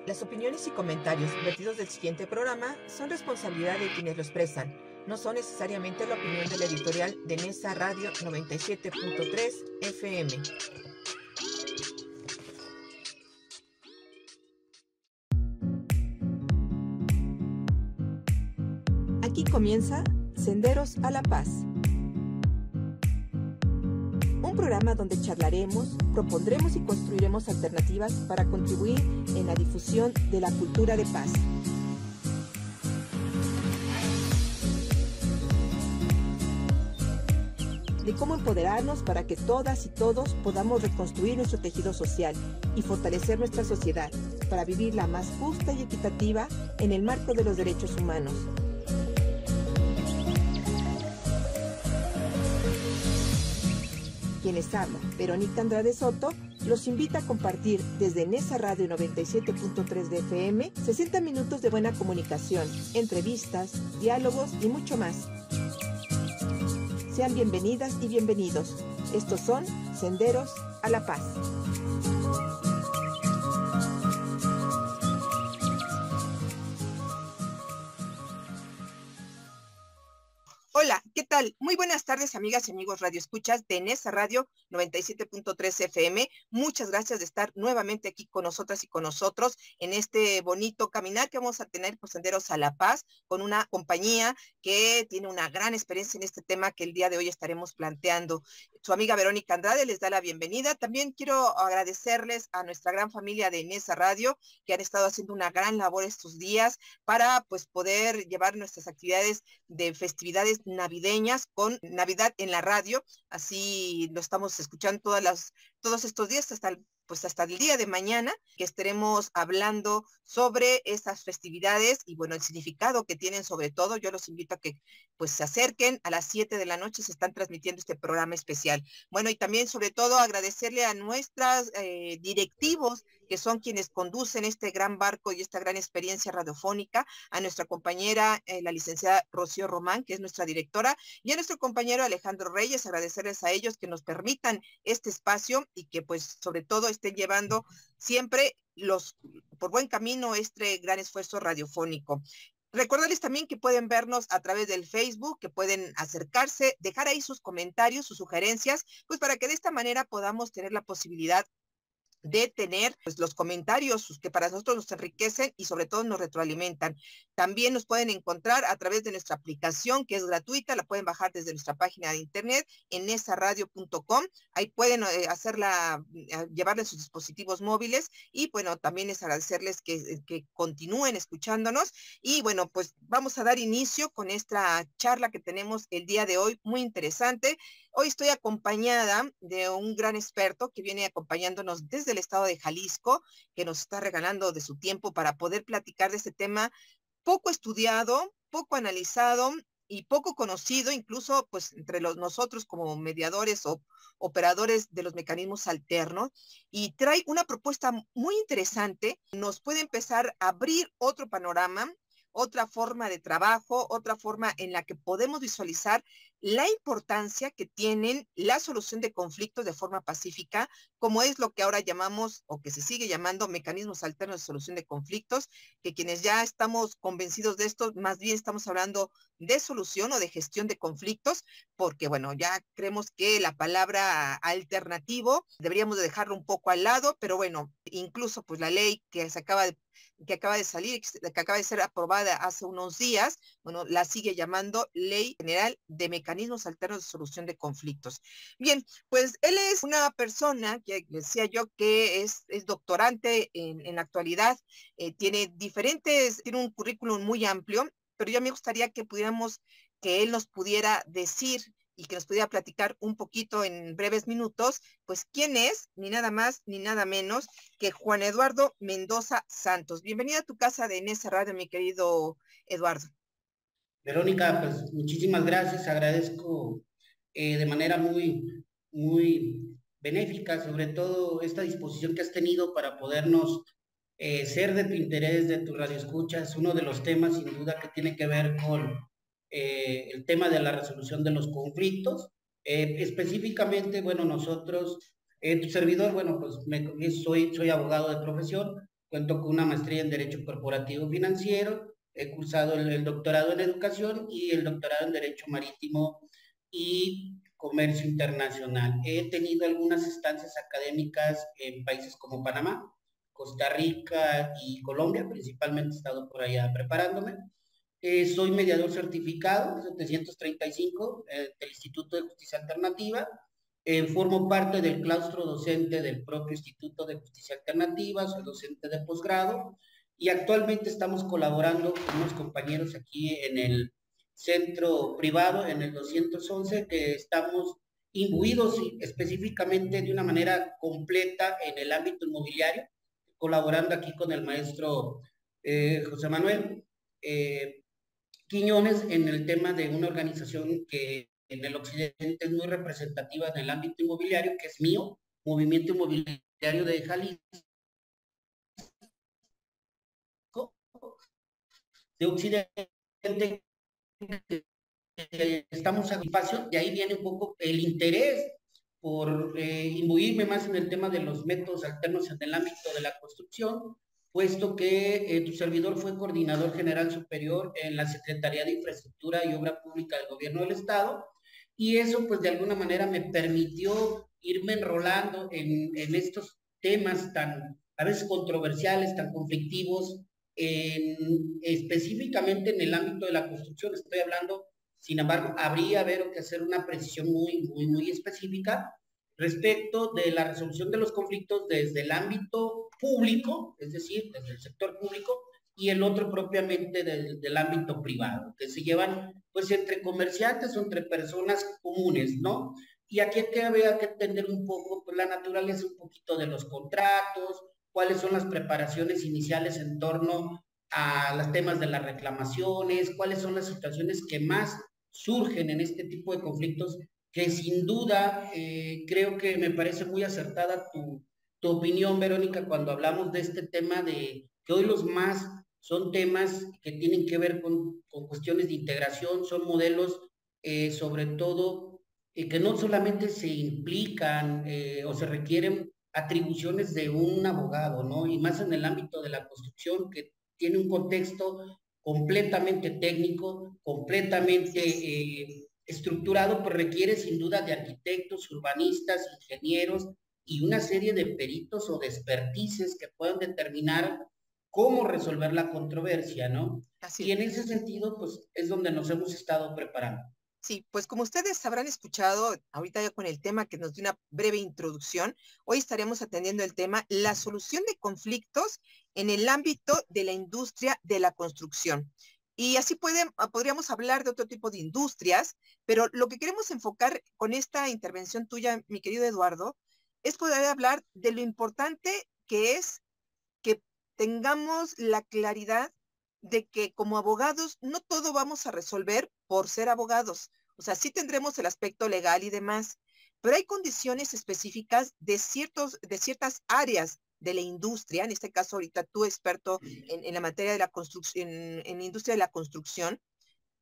Las opiniones y comentarios vertidos del siguiente programa son responsabilidad de quienes lo expresan. No son necesariamente la opinión de la editorial de Nesa Radio 97.3 FM. Aquí comienza Senderos a la Paz. Un programa donde charlaremos, propondremos y construiremos alternativas para contribuir en la difusión de la cultura de paz. De cómo empoderarnos para que todas y todos podamos reconstruir nuestro tejido social y fortalecer nuestra sociedad para vivirla más justa y equitativa en el marco de los derechos humanos. Quienes habla, Verónica Andrade Soto, los invita a compartir desde Nesa Radio 97.3 de FM 60 minutos de buena comunicación, entrevistas, diálogos y mucho más. Sean bienvenidas y bienvenidos. Estos son Senderos a la Paz. Hola, ¿qué tal? Muy buenas tardes, amigas y amigos radioescuchas de Nesa Radio 97.3 FM. Muchas gracias de estar nuevamente aquí con nosotras y con nosotros en este bonito caminar que vamos a tener por Senderos a la Paz con una compañía que tiene una gran experiencia en este tema que el día de hoy estaremos planteando. Su amiga Verónica Andrade les da la bienvenida. También quiero agradecerles a nuestra gran familia de Nesa Radio que han estado haciendo una gran labor estos días para pues poder llevar nuestras actividades de festividades navideñas con Navidad en la radio. Así lo estamos escuchando todos estos días hasta el día de mañana, que estaremos hablando sobre estas festividades y bueno, el significado que tienen sobre todo. Yo los invito a que pues se acerquen a las 7 de la noche, se están transmitiendo este programa especial. Bueno, y también sobre todo agradecerle a nuestras directivos que son quienes conducen este gran barco y esta gran experiencia radiofónica, a nuestra compañera, la licenciada Rocío Román, que es nuestra directora, y a nuestro compañero Alejandro Reyes, agradecerles a ellos que nos permitan este espacio y que pues sobre todo estén llevando siempre por buen camino este gran esfuerzo radiofónico. Recordarles también que pueden vernos a través del Facebook, que pueden acercarse, dejar ahí sus comentarios, sus sugerencias, pues para que de esta manera podamos tener la posibilidad de tener pues, los comentarios que para nosotros nos enriquecen y sobre todo nos retroalimentan. También nos pueden encontrar a través de nuestra aplicación que es gratuita, la pueden bajar desde nuestra página de internet en nesaradio.com. Ahí pueden llevarle sus dispositivos móviles y bueno, también es agradecerles que continúen escuchándonos y bueno, pues vamos a dar inicio con esta charla que tenemos el día de hoy, muy interesante. Hoy estoy acompañada de un gran experto que viene acompañándonos desde el estado de Jalisco, que nos está regalando de su tiempo para poder platicar de este tema poco estudiado, poco analizado y poco conocido, incluso pues entre nosotros como mediadores o operadores de los mecanismos alternos, y trae una propuesta muy interesante. Nos puede empezar a abrir otro panorama, otra forma de trabajo, otra forma en la que podemos visualizar la importancia que tienen la solución de conflictos de forma pacífica, como es lo que ahora llamamos o que se sigue llamando mecanismos alternos de solución de conflictos, que quienes ya estamos convencidos de esto, más bien estamos hablando de solución o de gestión de conflictos, porque bueno, ya creemos que la palabra alternativo deberíamos de dejarlo un poco al lado, pero bueno, incluso pues la ley que acaba de salir, que acaba de ser aprobada hace unos días, bueno, la sigue llamando Ley General de Mecanismos Alternos de Solución de Conflictos. Bien, pues él es una persona que decía yo que es doctorante en la actualidad, tiene un currículum muy amplio, pero yo me gustaría que él nos pudiera decir y que nos pudiera platicar un poquito en breves minutos, pues quién es, ni nada más ni nada menos que Juan Eduardo Mendoza Santos. Bienvenido a tu casa de Nesa Radio, mi querido Eduardo. Verónica, pues muchísimas gracias, agradezco de manera muy benéfica, sobre todo esta disposición que has tenido para podernos ser de tu interés, de tu radioescucha. Es uno de los temas sin duda que tiene que ver con el tema de la resolución de los conflictos. Específicamente, bueno, nosotros, tu servidor, bueno, pues soy abogado de profesión, cuento con una maestría en Derecho Corporativo Financiero, he cursado el doctorado en Educación y el doctorado en Derecho Marítimo y Comercio Internacional. He tenido algunas estancias académicas en países como Panamá, Costa Rica y Colombia, principalmente he estado por allá preparándome. Soy mediador certificado 735 del Instituto de Justicia Alternativa. Formo parte del claustro docente del propio Instituto de Justicia Alternativa, soy docente de posgrado y actualmente estamos colaborando con unos compañeros aquí en el centro privado, en el 211, que estamos imbuidos específicamente de una manera completa en el ámbito inmobiliario, colaborando aquí con el maestro José Manuel. Quiñones en el tema de una organización que en el occidente es muy representativa en el ámbito inmobiliario, que es mío, Movimiento Inmobiliario de Jalisco, de occidente, estamos a espacio, de ahí viene un poco el interés por imbuirme más en el tema de los métodos alternos en el ámbito de la construcción, puesto que tu servidor fue coordinador general superior en la Secretaría de Infraestructura y Obra Pública del Gobierno del Estado, y eso pues de alguna manera me permitió irme enrolando en estos temas tan a veces controversiales, tan conflictivos, específicamente en el ámbito de la construcción. Estoy hablando, sin embargo, habría que hacer una precisión muy específica respecto de la resolución de los conflictos desde el ámbito público, es decir, desde el sector público, y el otro propiamente del ámbito privado, que se llevan pues entre comerciantes o entre personas comunes, ¿no? Y aquí habría que entender un poco pues, la naturaleza un poquito de los contratos, cuáles son las preparaciones iniciales en torno a los temas de las reclamaciones, cuáles son las situaciones que más surgen en este tipo de conflictos, que sin duda creo que me parece muy acertada tu opinión, Verónica, cuando hablamos de este tema de que hoy los más son temas que tienen que ver con cuestiones de integración, son modelos sobre todo que no solamente se implican o se requieren atribuciones de un abogado, ¿no? Y más en el ámbito de la construcción, que tiene un contexto completamente técnico, completamente estructurado, pues requiere sin duda de arquitectos, urbanistas, ingenieros y una serie de peritos o de expertices que puedan determinar cómo resolver la controversia, ¿no? Así Y en es. ese sentido, pues es donde nos hemos estado preparando. Sí, pues como ustedes habrán escuchado ahorita ya con el tema que nos dio una breve introducción, hoy estaremos atendiendo el tema la solución de conflictos en el ámbito de la industria de la construcción. Y así podríamos hablar de otro tipo de industrias, pero lo que queremos enfocar con esta intervención tuya, mi querido Eduardo, es poder hablar de lo importante que es que tengamos la claridad de que como abogados no todo vamos a resolver por ser abogados. O sea, sí tendremos el aspecto legal y demás, pero hay condiciones específicas de ciertas áreas de la industria, en este caso ahorita tú experto en la materia de la construcción, en la industria de la construcción,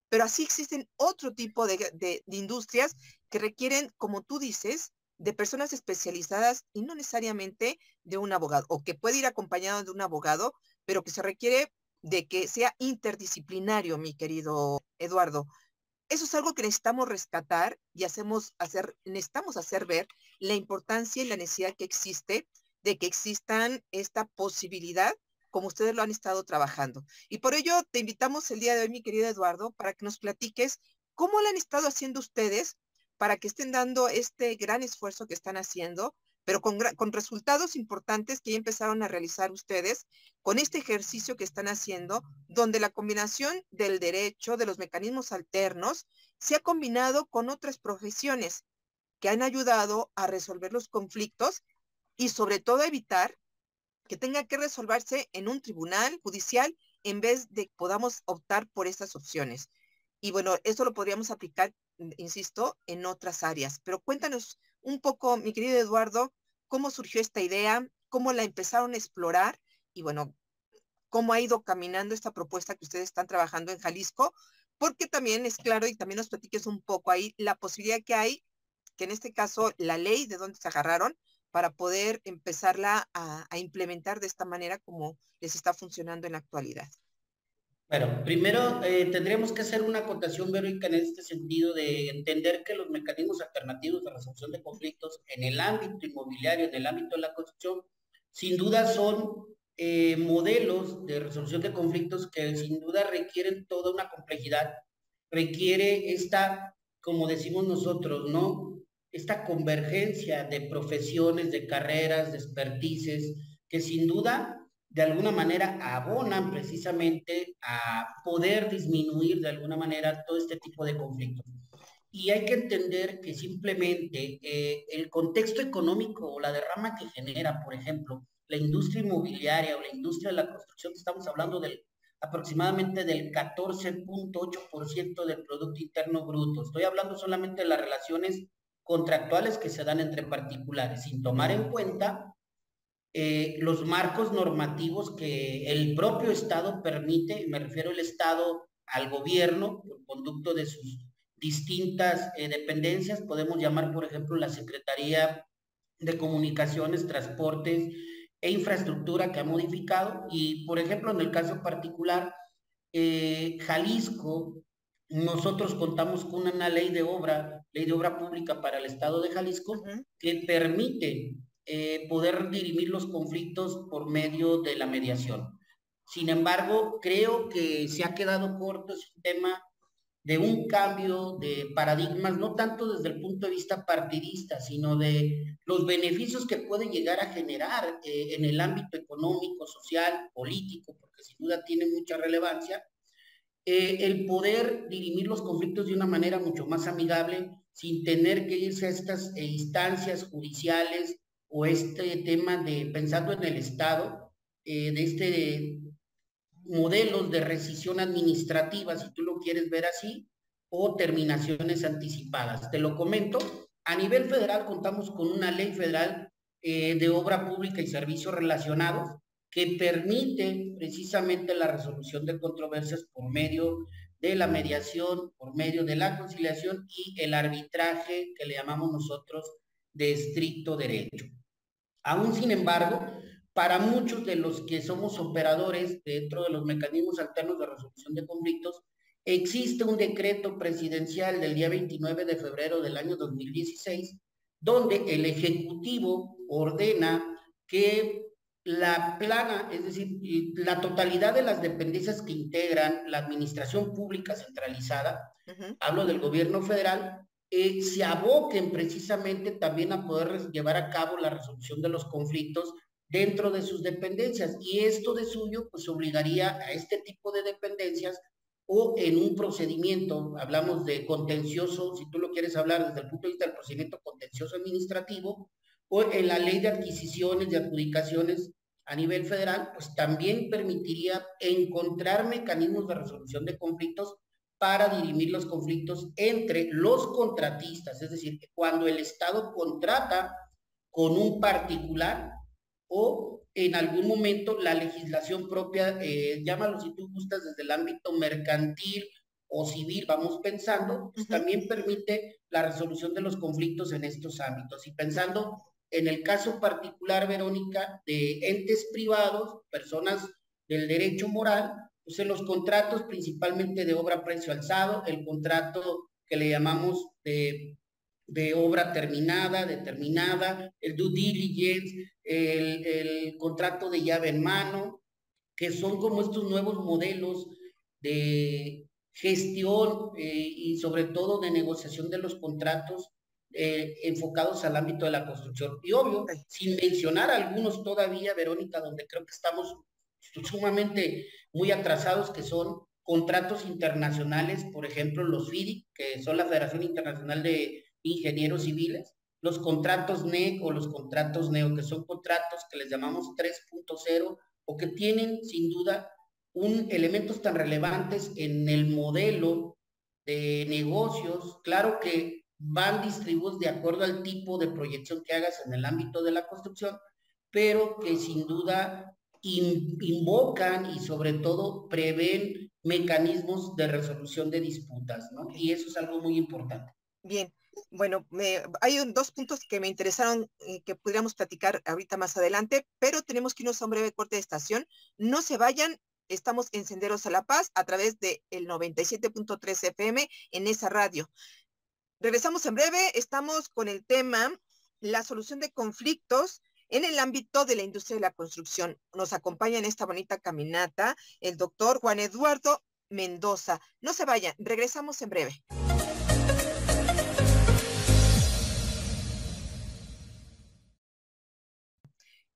pero así existen otro tipo de industrias que requieren, como tú dices, de personas especializadas y no necesariamente de un abogado, o que puede ir acompañado de un abogado, pero que se requiere de que sea interdisciplinario, mi querido Eduardo. Eso es algo que necesitamos rescatar y necesitamos hacer ver la importancia y la necesidad que existe de que existan esta posibilidad como ustedes lo han estado trabajando. Y por ello te invitamos el día de hoy, mi querido Eduardo, para que nos platiques cómo lo han estado haciendo ustedes para que estén dando este gran esfuerzo que están haciendo, pero con resultados importantes que ya empezaron a realizar ustedes con este ejercicio que están haciendo, donde la combinación del derecho, de los mecanismos alternos, se ha combinado con otras profesiones que han ayudado a resolver los conflictos y sobre todo a evitar que tenga que resolverse en un tribunal judicial en vez de que podamos optar por estas opciones. Y bueno, esto lo podríamos aplicar, insisto, en otras áreas. Pero cuéntanos un poco, mi querido Eduardo, cómo surgió esta idea, cómo la empezaron a explorar y bueno, cómo ha ido caminando esta propuesta que ustedes están trabajando en Jalisco, porque también es claro y también nos platiques un poco ahí la posibilidad que hay, que en este caso la ley de dónde se agarraron, para poder empezarla a implementar de esta manera como les está funcionando en la actualidad? Bueno, primero tendríamos que hacer una acotación, Verónica, en este sentido de entender que los mecanismos alternativos de resolución de conflictos en el ámbito inmobiliario, en el ámbito de la construcción, sin duda son modelos de resolución de conflictos que sin duda requieren toda una complejidad, requiere esta, como decimos nosotros, ¿no? Esta convergencia de profesiones, de carreras, de expertices, que sin duda de alguna manera abonan precisamente a poder disminuir de alguna manera todo este tipo de conflictos. Y hay que entender que simplemente el contexto económico o la derrama que genera, por ejemplo, la industria inmobiliaria o la industria de la construcción, estamos hablando del aproximadamente del 14.8% del Producto Interno Bruto. Estoy hablando solamente de las relaciones contractuales que se dan entre particulares, sin tomar en cuenta los marcos normativos que el propio Estado permite, me refiero al Estado, al gobierno, por conducto de sus distintas dependencias, podemos llamar, por ejemplo, la Secretaría de Comunicaciones, Transportes e Infraestructura, que ha modificado, y por ejemplo, en el caso particular, Jalisco, nosotros contamos con una ley de obra pública para el Estado de Jalisco, que permite poder dirimir los conflictos por medio de la mediación. Sin embargo, creo que se ha quedado corto ese tema de un cambio de paradigmas, no tanto desde el punto de vista partidista, sino de los beneficios que puede llegar a generar en el ámbito económico, social, político, porque sin duda tiene mucha relevancia, el poder dirimir los conflictos de una manera mucho más amigable, sin tener que irse a estas instancias judiciales o este tema de, pensando en el Estado, de este modelos de rescisión administrativa, si tú lo quieres ver así, o terminaciones anticipadas. Te lo comento, a nivel federal contamos con una ley federal de obra pública y servicios relacionados que permite precisamente la resolución de controversias por medio de la mediación, por medio de la conciliación y el arbitraje que le llamamos nosotros de estricto derecho. Aún sin embargo, para muchos de los que somos operadores dentro de los mecanismos alternos de resolución de conflictos, existe un decreto presidencial del día 29 de febrero del año 2016, donde el Ejecutivo ordena que la plana, es decir, la totalidad de las dependencias que integran la administración pública centralizada, hablo del gobierno federal, se aboquen precisamente también a poder llevar a cabo la resolución de los conflictos dentro de sus dependencias. Y esto de suyo, pues obligaría a este tipo de dependencias o en un procedimiento, hablamos de contencioso, si tú lo quieres hablar desde el punto de vista del procedimiento contencioso administrativo, o en la ley de adquisiciones y adjudicaciones a nivel federal, pues también permitiría encontrar mecanismos de resolución de conflictos para dirimir los conflictos entre los contratistas, es decir, cuando el Estado contrata con un particular o en algún momento la legislación propia, llámalo si tú gustas desde el ámbito mercantil o civil, vamos pensando, pues también permite la resolución de los conflictos en estos ámbitos. Y pensando en el caso particular, Verónica, de entes privados, personas del derecho moral, pues en los contratos principalmente de obra a precio alzado, el contrato que le llamamos de obra terminada, determinada, el due diligence, el contrato de llave en mano, que son como estos nuevos modelos de gestión y sobre todo de negociación de los contratos enfocados al ámbito de la construcción. Y obvio, sin mencionar algunos todavía, Verónica, donde creo que estamos sumamente muy atrasados, que son contratos internacionales, por ejemplo, los FIDI, que son la Federación Internacional de Ingenieros Civiles, los contratos NEC o los contratos NEO, que son contratos que les llamamos 3.0 o que tienen sin duda elementos tan relevantes en el modelo de negocios, claro que van distribuidos de acuerdo al tipo de proyección que hagas en el ámbito de la construcción, pero que sin duda invocan y sobre todo prevén mecanismos de resolución de disputas, ¿no? Y eso es algo muy importante. Bien, Bueno, hay dos puntos que me interesaron que pudiéramos platicar ahorita más adelante, pero tenemos que irnos a un breve corte de estación. No se vayan, estamos en Senderos a la Paz a través del 97.3 FM en esa radio. Regresamos en breve, estamos con el tema la solución de conflictos en el ámbito de la industria de la construcción. Nos acompaña en esta bonita caminata el doctor Juan Eduardo Mendoza. No se vayan, regresamos en breve.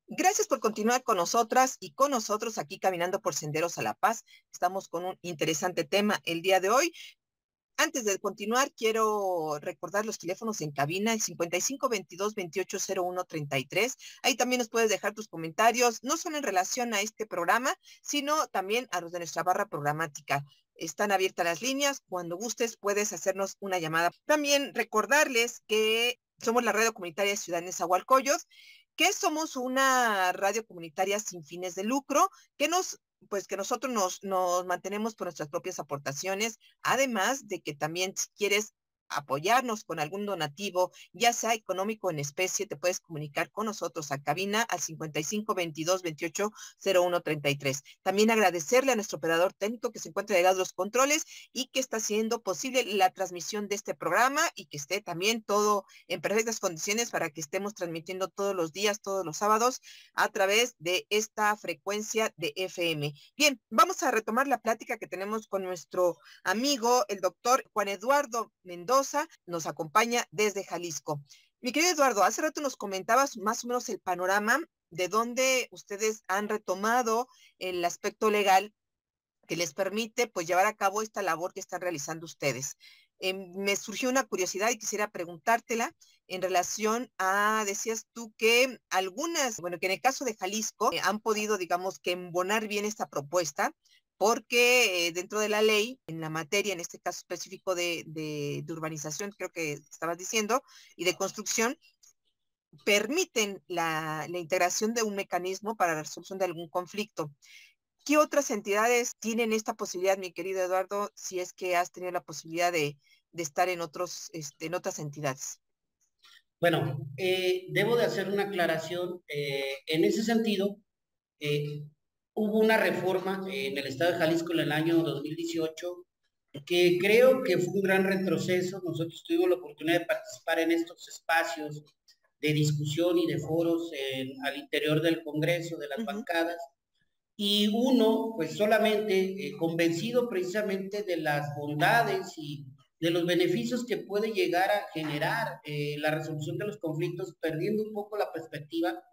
Gracias por continuar con nosotras y con nosotros aquí caminando por Senderos a la Paz. Estamos con un interesante tema el día de hoy. Antes de continuar, quiero recordar los teléfonos en cabina, el 5522-280133. Ahí también nos puedes dejar tus comentarios, no solo en relación a este programa, sino también a los de nuestra barra programática. Están abiertas las líneas. Cuando gustes, puedes hacernos una llamada. También recordarles que somos la radio comunitaria de Ciudad Nezahualcóyotl, que somos una radio comunitaria sin fines de lucro, que nosotros nos mantenemos por nuestras propias aportaciones, además de que también si quieres apoyarnos con algún donativo, ya sea económico o en especie, te puedes comunicar con nosotros a cabina al 5522-280133. También agradecerle a nuestro operador técnico que se encuentra detrás de los controles y que está haciendo posible la transmisión de este programa y que esté también todo en perfectas condiciones para que estemos transmitiendo todos los días, todos los sábados, a través de esta frecuencia de FM. Bien, vamos a retomar la plática que tenemos con nuestro amigo, el doctor Juan Eduardo Mendoza, nos acompaña desde Jalisco. Mi querido Eduardo, hace rato nos comentabas más o menos el panorama de dónde ustedes han retomado el aspecto legal que les permite pues llevar a cabo esta labor que están realizando ustedes. Me surgió una curiosidad y quisiera preguntártela en relación a, decías tú que algunas, bueno, que en el caso de Jalisco han podido, digamos, que embonar bien esta propuesta, porque dentro de la ley, en la materia, en este caso específico de urbanización, creo que estabas diciendo, y de construcción, permiten la integración de un mecanismo para la resolución de algún conflicto. ¿Qué otras entidades tienen esta posibilidad, mi querido Eduardo, si es que has tenido la posibilidad de estar en en otras entidades? Bueno, debo de hacer una aclaración. En ese sentido, eh, hubo una reforma en el estado de Jalisco en el año 2018 que creo que fue un gran retroceso. Nosotros tuvimos la oportunidad de participar en estos espacios de discusión y de foros al interior del Congreso, de las bancadas, y uno, pues solamente convencido precisamente de las bondades y de los beneficios que puede llegar a generar la resolución de los conflictos, perdiendo un poco la perspectiva.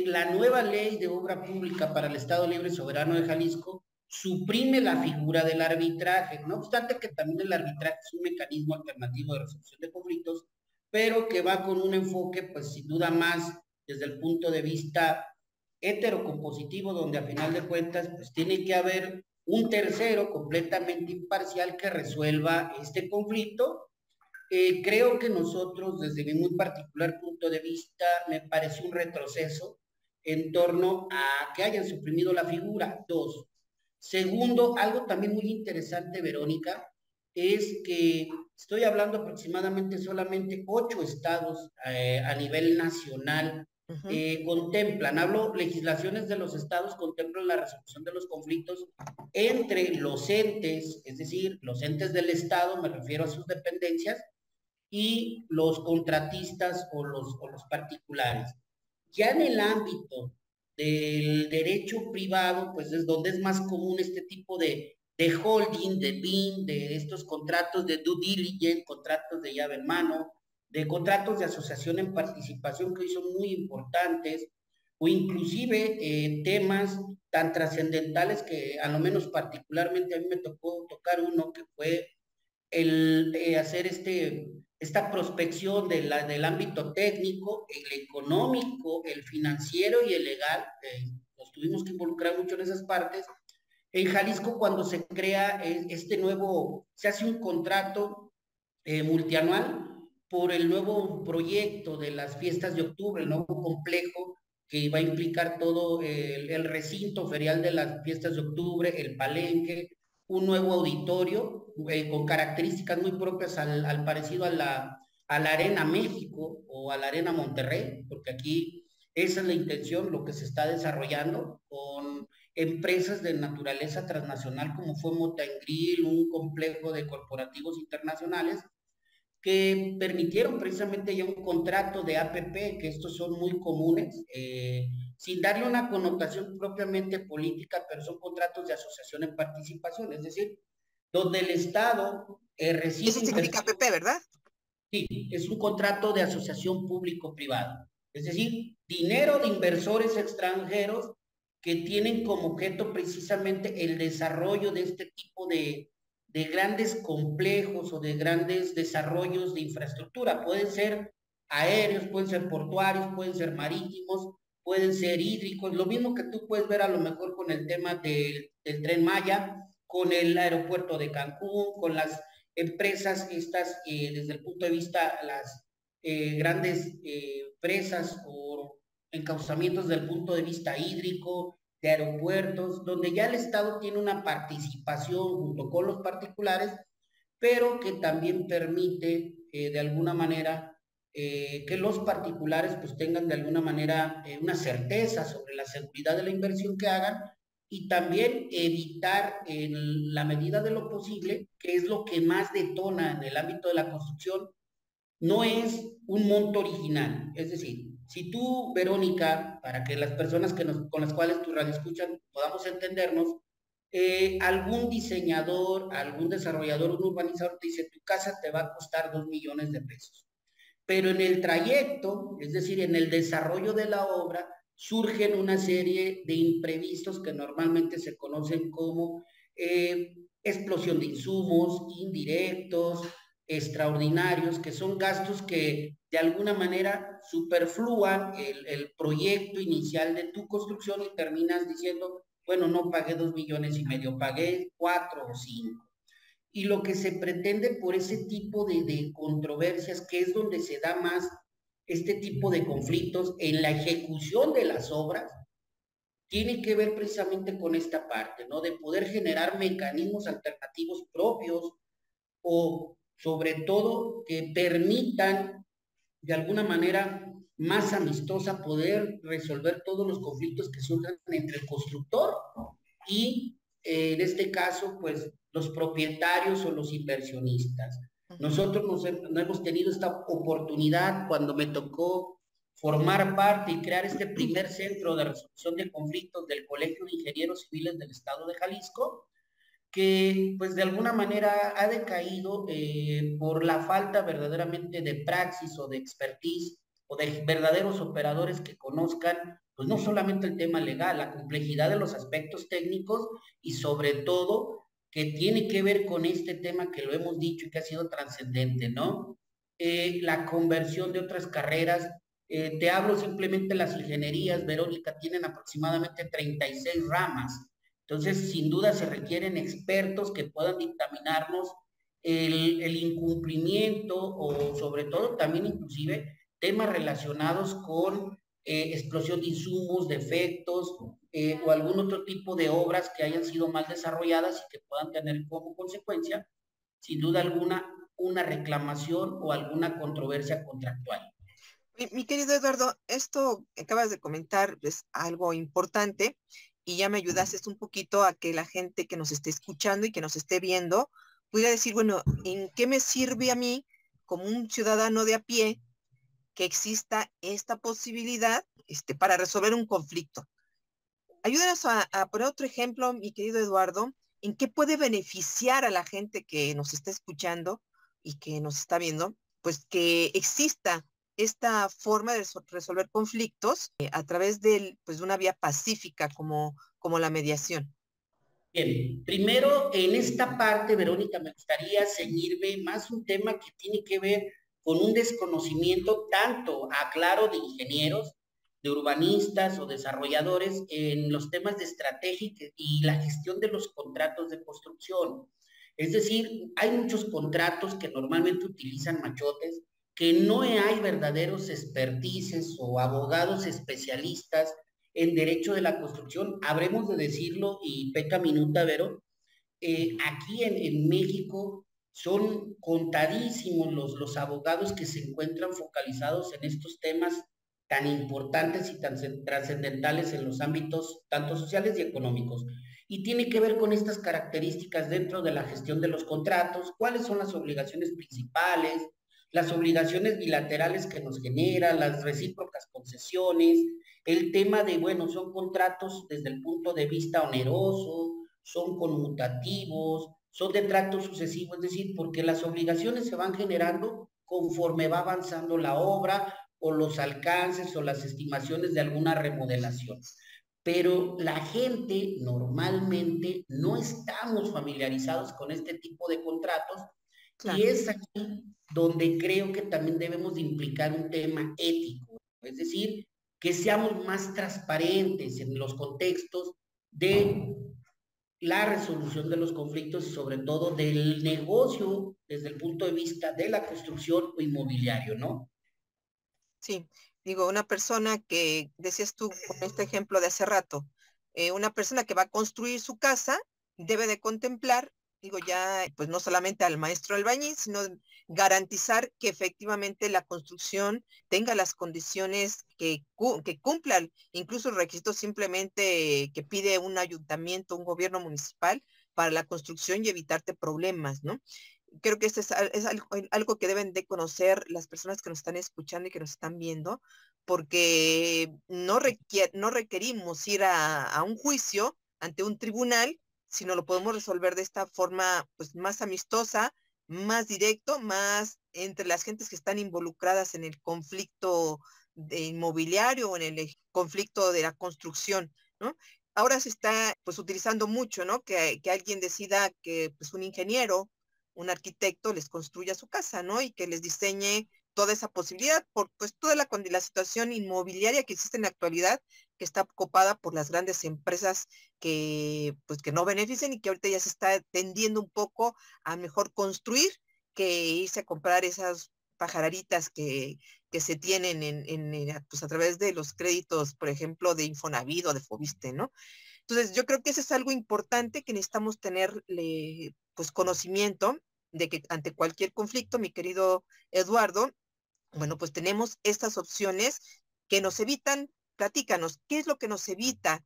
La nueva ley de obra pública para el Estado Libre y Soberano de Jalisco suprime la figura del arbitraje, no obstante que también el arbitraje es un mecanismo alternativo de resolución de conflictos, pero que va con un enfoque, pues sin duda más desde el punto de vista heterocompositivo, donde a final de cuentas, pues tiene que haber un tercero completamente imparcial que resuelva este conflicto. Creo que nosotros, desde mi muy particular punto de vista, me parece un retroceso en torno a que hayan suprimido la figura. Dos. Segundo, algo también muy interesante, Verónica, es que estoy hablando aproximadamente solamente 8 estados a nivel nacional contemplan, hablo legislaciones de los estados, contemplan la resolución de los conflictos entre los entes, es decir, los entes del estado, me refiero a sus dependencias, y los contratistas o los particulares. Ya en el ámbito del derecho privado, pues es donde es más común este tipo de holding, de BIN, de estos contratos de due diligence, contratos de llave en mano, de contratos de asociación en participación que hoy son muy importantes, o inclusive temas tan trascendentales que a lo menos particularmente a mí me tocó tocar uno que fue el hacer esta prospección del ámbito técnico, el económico, el financiero y el legal. Nos tuvimos que involucrar mucho en esas partes. En Jalisco, cuando se crea este nuevo, se hace un contrato multianual por el nuevo proyecto de las fiestas de octubre, el nuevo complejo que va a implicar todo el recinto ferial de las fiestas de octubre, el palenque, un nuevo auditorio con características muy propias al parecido a la Arena México o a la Arena Monterrey, porque aquí esa es la intención, lo que se está desarrollando con empresas de naturaleza transnacional como fue Motangril, un complejo de corporativos internacionales que permitieron precisamente ya un contrato de APP, que estos son muy comunes, sin darle una connotación propiamente política, pero son contratos de asociación en participación, es decir, donde el Estado Eso recibe significa inversión. PP, ¿verdad? Sí, es un contrato de asociación público-privada, es decir, dinero de inversores extranjeros que tienen como objeto precisamente el desarrollo de este tipo de grandes complejos o de grandes desarrollos de infraestructura. Pueden ser aéreos, pueden ser portuarios, pueden ser marítimos, pueden ser hídricos, lo mismo que tú puedes ver a lo mejor con el tema del Tren Maya, con el aeropuerto de Cancún, con las empresas estas, desde el punto de vista, las grandes presas o encauzamientos desde el punto de vista hídrico, de aeropuertos, donde ya el Estado tiene una participación junto con los particulares, pero que también permite de alguna manera que los particulares pues tengan de alguna manera una certeza sobre la seguridad de la inversión que hagan y también evitar en la medida de lo posible, que es lo que más detona en el ámbito de la construcción, no es un monto original. Es decir, si tú, Verónica, para que las personas con las cuales tu radio escuchan podamos entendernos, algún diseñador, algún desarrollador, un urbanizador te dice, tu casa te va a costar 2 millones de pesos. Pero en el trayecto, es decir, en el desarrollo de la obra, surgen una serie de imprevistos que normalmente se conocen como explosión de insumos, indirectos, extraordinarios, que son gastos que de alguna manera superflúan el proyecto inicial de tu construcción y terminas diciendo, bueno, no pagué 2,5 millones, pagué 4 o 5. Y lo que se pretende por ese tipo de controversias, que es donde se da más este tipo de conflictos en la ejecución de las obras, tiene que ver precisamente con esta parte, ¿no? De poder generar mecanismos alternativos propios o sobre todo que permitan de alguna manera más amistosa poder resolver todos los conflictos que surjan entre el constructor y en este caso, pues los propietarios o los inversionistas. Nosotros no hemos tenido esta oportunidad cuando me tocó formar parte y crear este primer centro de resolución de conflictos del Colegio de Ingenieros Civiles del Estado de Jalisco, que pues de alguna manera ha decaído por la falta verdaderamente de praxis o de expertise o de verdaderos operadores que conozcan pues no solamente el tema legal, la complejidad de los aspectos técnicos y sobre todo que tiene que ver con este tema que lo hemos dicho y que ha sido trascendente, ¿no? La conversión de otras carreras. Te hablo simplemente las ingenierías, Verónica, tienen aproximadamente 36 ramas. Entonces, sin duda se requieren expertos que puedan dictaminarnos el incumplimiento o sobre todo también inclusive temas relacionados con explosión de insumos, defectos o algún otro tipo de obras que hayan sido mal desarrolladas y que puedan tener como consecuencia, sin duda alguna, una reclamación o alguna controversia contractual. Mi querido Eduardo, esto que acabas de comentar es algo importante y ya me ayudaste un poquito a que la gente que nos esté escuchando y que nos esté viendo pudiera decir, bueno, ¿en qué me sirve a mí como un ciudadano de a pie que exista esta posibilidad para resolver un conflicto? Ayúdanos a poner otro ejemplo, mi querido Eduardo, en qué puede beneficiar a la gente que nos está escuchando y que nos está viendo, pues que exista esta forma de resolver conflictos a través pues, de una vía pacífica como la mediación. Bien, primero en esta parte, Verónica, me gustaría ceñirme más un tema que tiene que ver con un desconocimiento tanto, aclaro, de ingenieros, de urbanistas o desarrolladores en los temas de estrategia y la gestión de los contratos de construcción. Es decir, hay muchos contratos que normalmente utilizan machotes, que no hay verdaderos expertices o abogados especialistas en derecho de la construcción, habremos de decirlo y peca minuta, Vero, aquí en México son contadísimos los abogados que se encuentran focalizados en estos temas tan importantes y tan trascendentales en los ámbitos tanto sociales y económicos. Y tiene que ver con estas características dentro de la gestión de los contratos, cuáles son las obligaciones principales, las obligaciones bilaterales que nos generan, las recíprocas concesiones, el tema de, bueno, son contratos desde el punto de vista oneroso, son conmutativos, son de tracto sucesivo, es decir, porque las obligaciones se van generando conforme va avanzando la obra o los alcances o las estimaciones de alguna remodelación. Pero la gente normalmente no estamos familiarizados con este tipo de contratos. Claro. Y es aquí donde creo que también debemos de implicar un tema ético, es decir, que seamos más transparentes en los contextos de la resolución de los conflictos y sobre todo del negocio desde el punto de vista de la construcción o inmobiliario, ¿no? Sí, digo, una persona que, decías tú con este ejemplo de hace rato, una persona que va a construir su casa debe de contemplar, digo, ya, pues no solamente al maestro albañil, sino garantizar que efectivamente la construcción tenga las condiciones que cumplan, incluso el requisito simplemente que pide un ayuntamiento, un gobierno municipal para la construcción y evitarte problemas, ¿no? Creo que es algo que deben de conocer las personas que nos están escuchando y que nos están viendo, porque no requerimos ir a un juicio ante un tribunal, sino lo podemos resolver de esta forma pues más amistosa, más directo, más entre las gentes que están involucradas en el conflicto inmobiliario o en el conflicto de la construcción, ¿no? Ahora se está pues utilizando mucho, ¿no? Que alguien decida que pues un ingeniero, un arquitecto les construya su casa, ¿no? Y que les diseñe toda esa posibilidad, por pues toda la situación inmobiliaria que existe en la actualidad, que está copada por las grandes empresas que pues que no benefician y que ahorita ya se está tendiendo un poco a mejor construir que irse a comprar esas pajararitas que se tienen pues a través de los créditos, por ejemplo, de Infonavit o de Fobiste, ¿no? Entonces, yo creo que eso es algo importante que necesitamos tener pues conocimiento de que ante cualquier conflicto, mi querido Eduardo, bueno, pues tenemos estas opciones que nos evitan, platícanos, ¿qué es lo que nos evita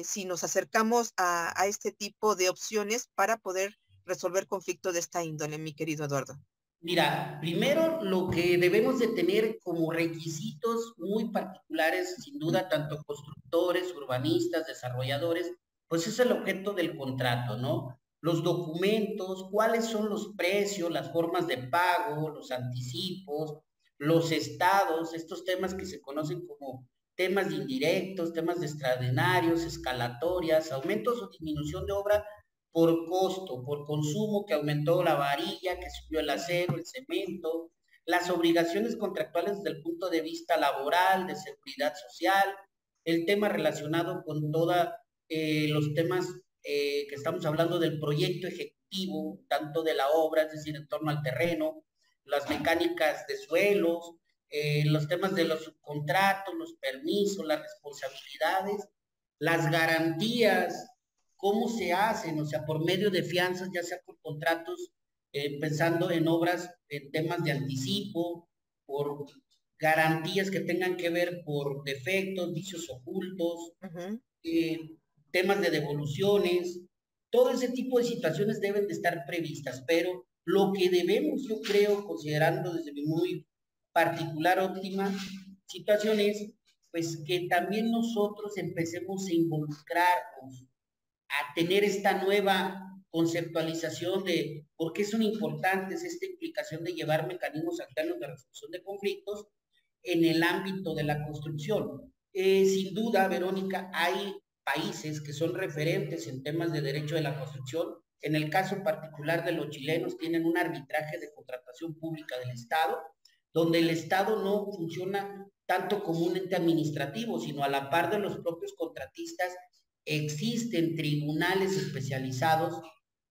si nos acercamos a este tipo de opciones para poder resolver conflictos de esta índole, mi querido Eduardo? Mira, primero lo que debemos de tener como requisitos muy particulares, sin duda, tanto constructores, urbanistas, desarrolladores, pues es el objeto del contrato, ¿no? Los documentos, cuáles son los precios, las formas de pago, los anticipos, los estados, estos temas que se conocen como temas de indirectos, temas de extraordinarios, escalatorias, aumentos o disminución de obra por costo, por consumo, que aumentó la varilla, que subió el acero, el cemento, las obligaciones contractuales desde el punto de vista laboral, de seguridad social, el tema relacionado con todos los temas que estamos hablando del proyecto ejecutivo, tanto de la obra, es decir, en torno al terreno, las mecánicas de suelos, los temas de los subcontratos, los permisos, las responsabilidades, las garantías, cómo se hacen, o sea, por medio de fianzas, ya sea por contratos, pensando en obras, en temas de anticipo, por garantías que tengan que ver por defectos, vicios ocultos, temas de devoluciones, todo ese tipo de situaciones deben de estar previstas, pero lo que debemos, yo creo, considerando desde mi muy particular óptima situación es, pues, que también nosotros empecemos a involucrarnos, a tener esta nueva conceptualización de por qué son importantes esta implicación de llevar mecanismos alternos de resolución de conflictos en el ámbito de la construcción. Sin duda, Verónica, hay países que son referentes en temas de derecho de la construcción. En el caso particular de los chilenos, tienen un arbitraje de contratación pública del Estado, donde el Estado no funciona tanto como un ente administrativo, sino a la par de los propios contratistas. Existen tribunales especializados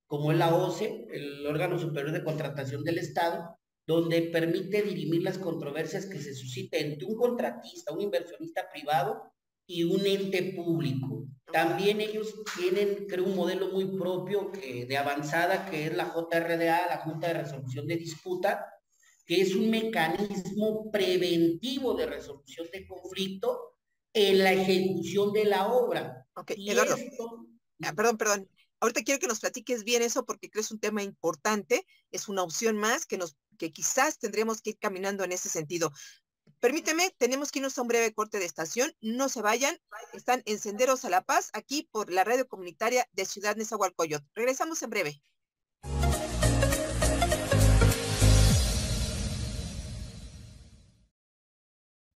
como es la OCE, el órgano superior de contratación del Estado, donde permite dirimir las controversias que se susciten entre un contratista, un inversionista privado y un ente público. También ellos tienen, creo, un modelo muy propio de avanzada, que es la JRDA, la Junta de Resolución de Disputa, que es un mecanismo preventivo de resolución de conflicto en la ejecución de la obra. Ok, Y Eduardo, esto... perdón. Ahorita quiero que nos platiques bien eso porque creo que es un tema importante, es una opción más que quizás tendremos que ir caminando en ese sentido. Permíteme, tenemos que irnos a un breve corte de estación. No se vayan, están en Senderos a la Paz, aquí por la radio comunitaria de Ciudad Nezahualcóyotl. Regresamos en breve.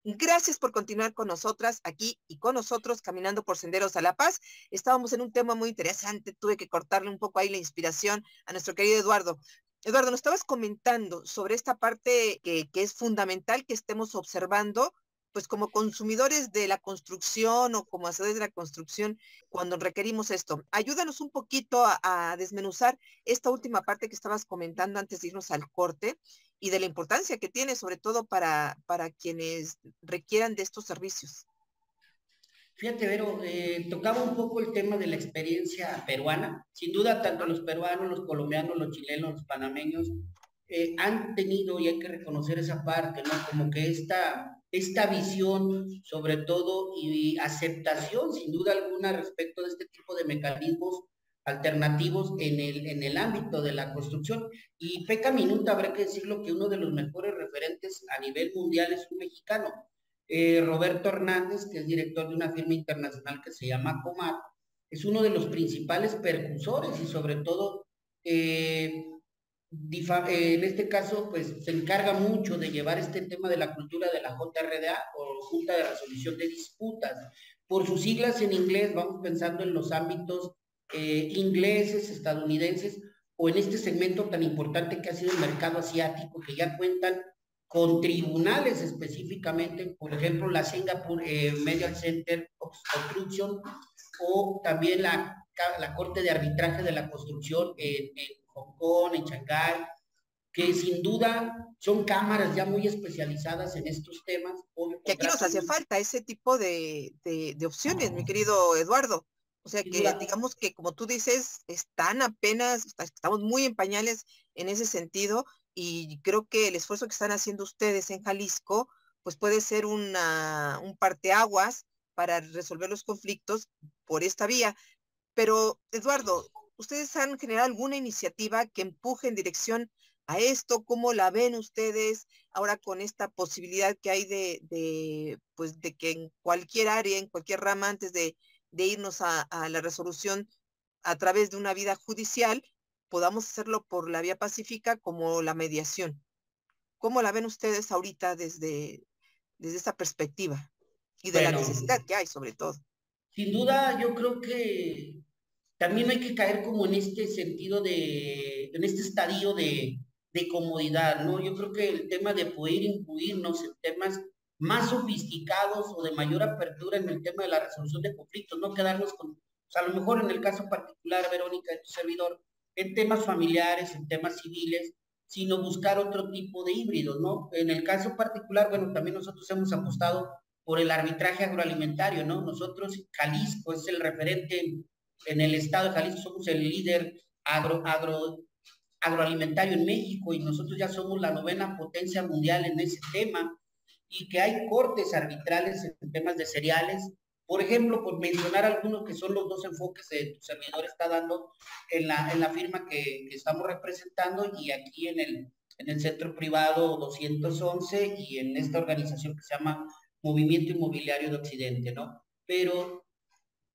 Gracias por continuar con nosotras aquí y con nosotros caminando por Senderos a la Paz. Estábamos en un tema muy interesante, tuve que cortarle un poco ahí la inspiración a nuestro querido Eduardo. Eduardo, nos estabas comentando sobre esta parte que es fundamental que estemos observando, pues como consumidores de la construcción o como hacedores de la construcción, cuando requerimos esto. Ayúdanos un poquito a desmenuzar esta última parte que estabas comentando antes de irnos al corte y de la importancia que tiene, sobre todo para quienes requieran de estos servicios. Fíjate, Vero, tocaba un poco el tema de la experiencia peruana. Sin duda, tanto los peruanos, los colombianos, los chilenos, los panameños han tenido, y hay que reconocer esa parte, ¿no? Como que esta visión, sobre todo, y aceptación, sin duda alguna, respecto de este tipo de mecanismos alternativos en el ámbito de la construcción. Y peca minuta, habrá que decirlo, que uno de los mejores referentes a nivel mundial es un mexicano, Roberto Hernández, que es director de una firma internacional que se llama Comar, es uno de los principales percusores y sobre todo, en este caso, pues se encarga mucho de llevar este tema de la cultura de la JRDA o Junta de Resolución de Disputas. Por sus siglas en inglés, vamos pensando en los ámbitos ingleses, estadounidenses, o en este segmento tan importante que ha sido el mercado asiático, que ya cuentan con tribunales específicamente, por ejemplo, la Singapore Medical Center of Construction, o también la Corte de Arbitraje de la Construcción en Hong Kong, en Shanghái, que sin duda son cámaras ya muy especializadas en estos temas. Que aquí nos hace falta ese tipo de opciones, mi querido Eduardo. O sea que digamos que como tú dices, estamos muy en pañales en ese sentido y creo que el esfuerzo que están haciendo ustedes en Jalisco, pues puede ser un parteaguas para resolver los conflictos por esta vía. Pero, Eduardo, ¿ustedes han generado alguna iniciativa que empuje en dirección a esto? ¿Cómo la ven ustedes ahora con esta posibilidad que hay pues, de que en cualquier área, en cualquier rama, antes de irnos a la resolución a través de una vía judicial, podamos hacerlo por la vía pacífica como la mediación? ¿Cómo la ven ustedes ahorita desde esa perspectiva y de la Bueno, necesidad que hay sobre todo? sin duda, yo creo que también no hay que caer como en este sentido en este estadio de comodidad, ¿no? Yo creo que el tema de poder incluirnos en temas más sofisticados o de mayor apertura en el tema de la resolución de conflictos, no quedarnos con, o sea, a lo mejor en el caso particular, Verónica, de tu servidor, en temas familiares, en temas civiles, sino buscar otro tipo de híbridos, ¿no? En el caso particular, bueno, también nosotros hemos apostado por el arbitraje agroalimentario, ¿no? Nosotros, Jalisco es el referente en el estado de Jalisco, somos el líder agroalimentario en México y nosotros ya somos la 9ª potencia mundial en ese tema, y que hay cortes arbitrales en temas de cereales. Por ejemplo, por mencionar algunos que son los dos enfoques que tu servidor está dando en la firma que estamos representando y aquí en el centro privado 211 y en esta organización que se llama Movimiento Inmobiliario de Occidente, ¿no? Pero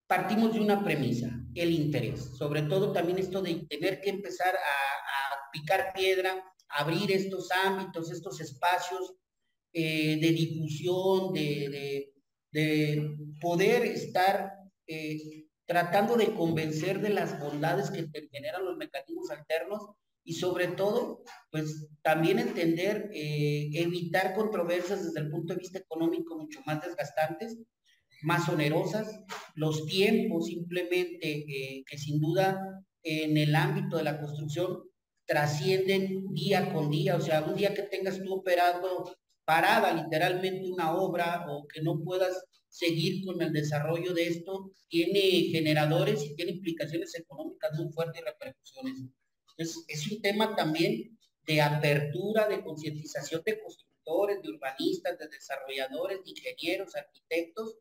partimos de una premisa, el interés. Sobre todo también esto de tener que empezar a picar piedra, abrir estos ámbitos, estos espacios de difusión, de poder estar tratando de convencer de las bondades que te generan los mecanismos alternos y sobre todo, pues también entender, evitar controversias desde el punto de vista económico mucho más desgastantes, más onerosas, los tiempos simplemente que sin duda en el ámbito de la construcción trascienden día con día, o sea, un día que tengas tú operando parada literalmente una obra o que no puedas seguir con el desarrollo de esto tiene generadores y tiene implicaciones económicas muy fuertes y repercusiones. Entonces, es un tema también de apertura, de concientización de constructores, de urbanistas, de desarrolladores, de ingenieros, arquitectos,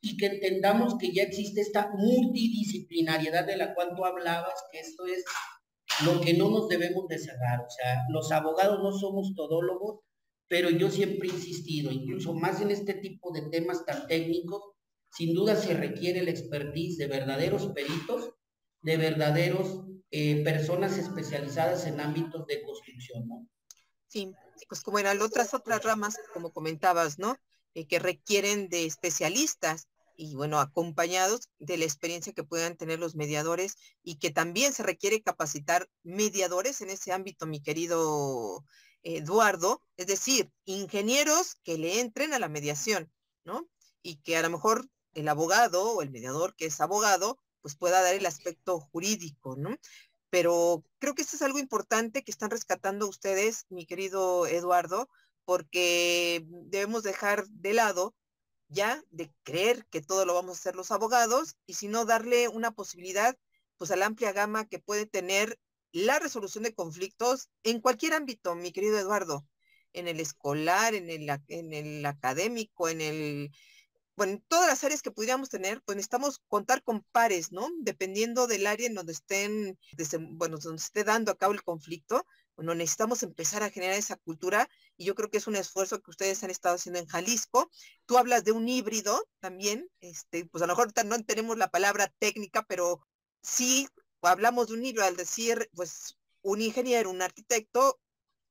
y que entendamos que ya existe esta multidisciplinariedad de la cual tú hablabas, que esto es lo que no nos debemos de cerrar. O sea, los abogados no somos todólogos, pero yo siempre he insistido, incluso más en este tipo de temas tan técnicos, sin duda se requiere el expertise de verdaderos peritos, de verdaderos personas especializadas en ámbitos de construcción, ¿no? Sí, pues como eran otras ramas, como comentabas, ¿no? Que requieren de especialistas y bueno, acompañados de la experiencia que puedan tener los mediadores y que también se requiere capacitar mediadores en ese ámbito, mi querido Eduardo, es decir, ingenieros que le entren a la mediación, ¿no? Y que a lo mejor el abogado o el mediador que es abogado, pues pueda dar el aspecto jurídico, ¿no? Pero creo que esto es algo importante que están rescatando ustedes, mi querido Eduardo, porque debemos dejar de lado ya de creer que todo lo vamos a hacer los abogados y sino darle una posibilidad pues a la amplia gama que puede tener la resolución de conflictos en cualquier ámbito, mi querido Eduardo, en el escolar, en el académico, bueno, en todas las áreas que pudiéramos tener, pues necesitamos contar con pares, ¿no? Dependiendo del área en donde bueno, donde esté dando a cabo el conflicto, bueno, necesitamos empezar a generar esa cultura y yo creo que es un esfuerzo que ustedes han estado haciendo en Jalisco. Tú hablas de un híbrido también, pues a lo mejor no tenemos la palabra técnica, pero sí hablamos de un híbrido al decir, pues, un ingeniero, un arquitecto